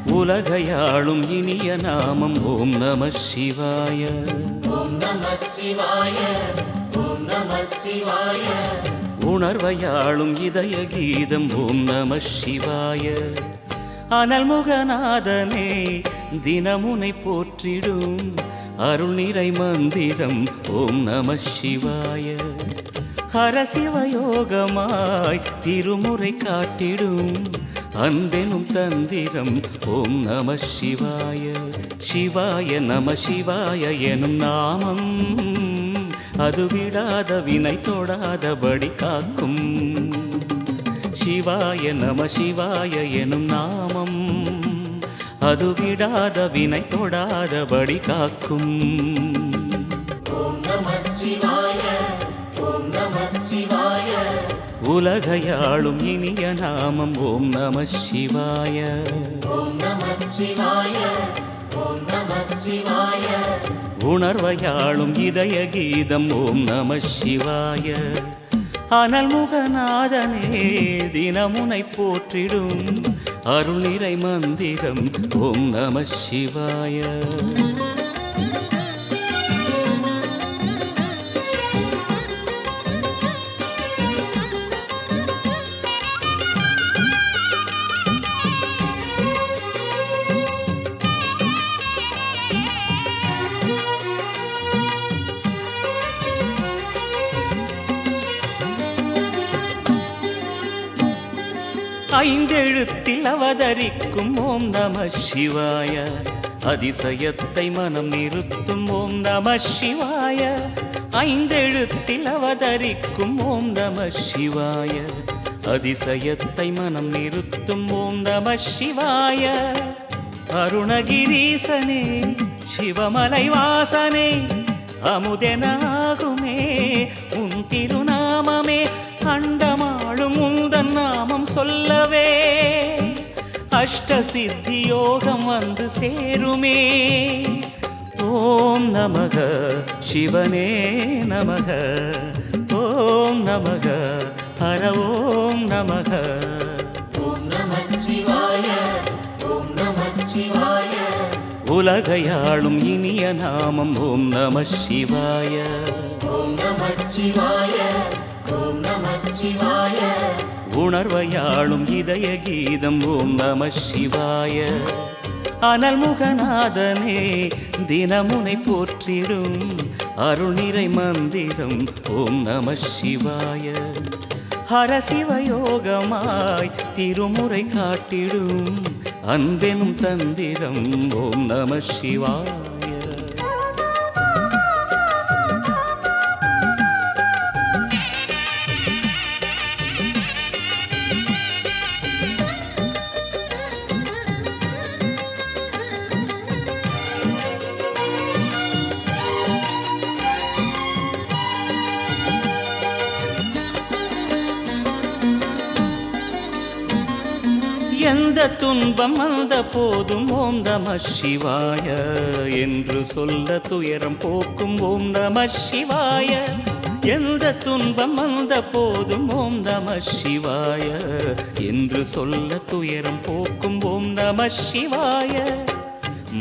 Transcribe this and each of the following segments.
உலகையாளும் இனிய நாமம் ஓம் நம சிவாய. உணர்வையாளும் இதய கீதம் ஓம் நம சிவாய. அனல்முகநாதனே தினமுனை போற்றிடும் அருள் நிறை மந்திரம் ஓம் நம சிவாய. ஹரசிவயோகமாய் திருமுறை காட்டிடும் அன்பெனும் தந்திரம் ஓம் நம சிவாய. சிவாய நம சிவாய எனும் நாமம் அது விடாத வினை தொடாதபடி காக்கும். சிவாய நம சிவாய எனும் நாமம் அது விடாத வினை தொடாதபடி காக்கும். உலகையாளும் இனிய நாமம் ஓம் நம சிவாய. உணர்வையாளும் இதய கீதம் ஓம் நம சிவாய. அனல்முகநாதனே தினமுனை போற்றிடும் அருள் நிறை மந்திரம் ஓம் நம சிவாய. ஐந்தெழுத்தில் அவதரிக்கும் ஓம் நம சிவாய. அதிசயத்தை மனம் நிறுத்தும் ஓம் நம சிவாய. ஐந்தெழுத்தில் அவதரிக்கும் ஓம் நம சிவாய. அதிசயத்தை மனம் நிறுத்தும் ஓம் நம சிவாய. அருணகிரீசனே சிவமலை வாசனே அமுதனாகுமே உன் திருநாமமே. அண்டமாளும் உந்தன் நாமம் சொல்லவே அஷ்ட சித்தி யோகம் வந்து சேருமே. ஓம் நமக சிவனே நமக. ஓம் நமக ஹர ஓம் நமக. உலகையாளும் இனிய நாமம் ஓம் நம சிவாய. உணர்வையாளும் இதய கீதம் ஓம் நம சிவாய. அனல்முகநாதனே தினமுனை போற்றிடும் அருள் நிறை மந்திரம் ஓம் நம சிவாய. ஹரசிவயோகமாய் திருமுறை காட்டிடும் அன்பெனும் தந்திரம் ஓம் நம சிவாய. எந்த துன்பம் வந்த போதும் ஓம் நம சிவாய என்று சொல்ல துயரம் போக்கும் ஓம் நம சிவாய. எந்த துன்பம் வந்த போதும் ஓம் நம சிவாய என்று சொல்ல துயரம் போக்கும் ஓம் நம சிவாய.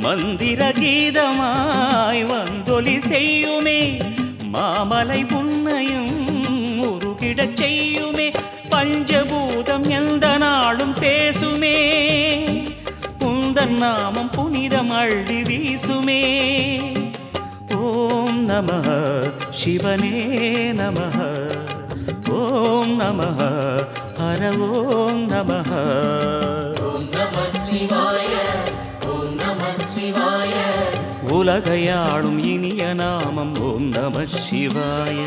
மந்திர கீதமாய் வந்தொலி செய்யுமே மாமலை உன்னையும் உருகிடச் செய்யுமே. பஞ்சபூதம் எந்த நாளும் பேசுமே உந்தன் நாமம் புனிதம் அள்ளி வீசுமே. ஓம் நம சிவனே நம. ஓம் நம ஹர ஓம் நம. உலகையாளும் இனிய நாமம் ஓம் நம சிவாய.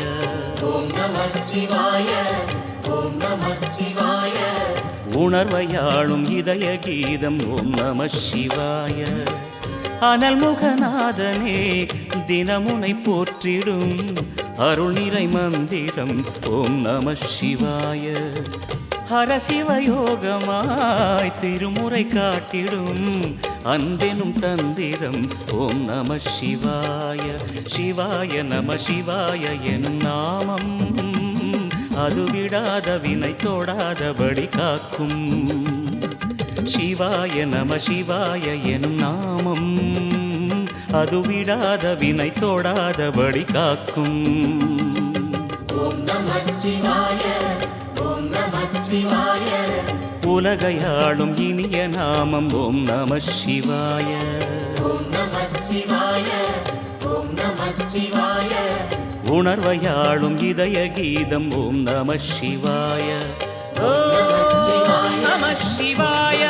உணர்வையாளும் இதய கீதம் ஓம் நம சிவாய. அனல்முகநாதனே தினமுனை போற்றிடும் அருள் நிறை மந்திரம் ஓம் நம சிவாய. ஹரசிவயோகமாய் திருமுறை காட்டிடும் அன்பெனும் தந்திரம் ஓம் நம சிவாய. சிவாய நம சிவாய எனும் நாமம் அது விடாத வினை தொடாதபடி காக்கும். சிவாய நம சிவாய எனும் நாமம் அது விடாத வினை தோடாதபடி காக்கும். ஓம் நம சிவாய, ஓம் நம சிவாய. உலகையாளும் இனிய நாமம் ஓம் நம சிவாய. ஓம் நம சிவாய, ஓம் நம சிவாய. உணர்வையாளும் இதய கீதம் ஓம் நம சிவாய. ஓம் நம சிவாய.